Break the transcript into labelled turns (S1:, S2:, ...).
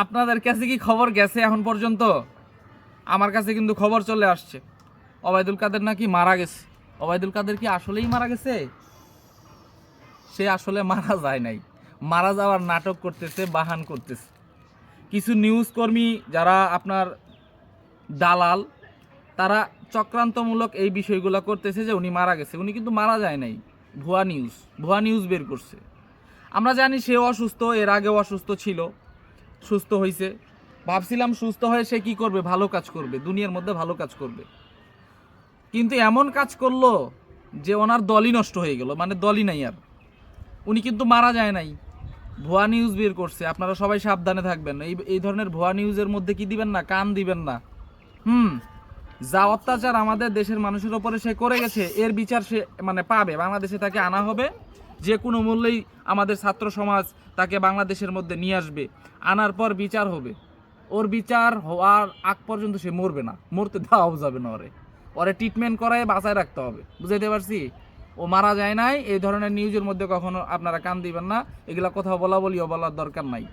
S1: আপনাদের কাছে কি খবর গেছে এখন পর্যন্ত? আমার কাছে কিন্তু খবর চলে আসছে ওবায়দুল কাদের নাকি মারা গেছে। ওবায়দুল কাদের কি আসলেই মারা গেছে? সে আসলে মারা যায় নাই, মারা যাওয়ার নাটক করতেছে, বাহান করতেছে। কিছু নিউজ কর্মী যারা আপনার দালাল, তারা চক্রান্তমূলক এই বিষয়গুলো করতেছে যে উনি মারা গেছে। উনি কিন্তু মারা যায় নাই, ভুয়া নিউজ বের করছে। আমরা জানি সে অসুস্থ, এর আগেও অসুস্থ ছিল, সুস্থ হয়েছে। ভাবছিলাম সুস্থ হয়ে সে কি করবে, ভালো কাজ করবে, দুনিয়ার মধ্যে ভালো কাজ করবে। কিন্তু এমন কাজ করলো যে ওনার দলই নষ্ট হয়ে গেল, মানে দলই নাই আর। উনি কিন্তু মারা যায় নাই, ভুয়া নিউজ বের করছে। আপনারা সবাই সাবধানে থাকবেন, এই ধরনের ভুয়া নিউজের মধ্যে কি দিবেন না, কান দিবেন না। যা অত্যাচার আমাদের দেশের মানুষের ওপরে সে করে গেছে, এর বিচার সে মানে পাবে। বাংলাদেশে তাকে আনা হবে, যে কোনো মূল্যেই আমাদের ছাত্র সমাজ তাকে বাংলাদেশের মধ্যে নিয়ে আসবে। আনার পর বিচার হবে। ওর বিচার হওয়ার আগ পর্যন্ত সে মরবে না, মরতে দেওয়াও যাবে না। ওরে ট্রিটমেন্ট করায় বাঁচায় রাখতে হবে, বুঝাইতে পারছি? ও মারা যায় নাই, এই ধরনের নিউজের মধ্যে কখনো আপনারা কান দিবেন না। এগুলা কোথাও বলাবলিও বলার দরকার নাই।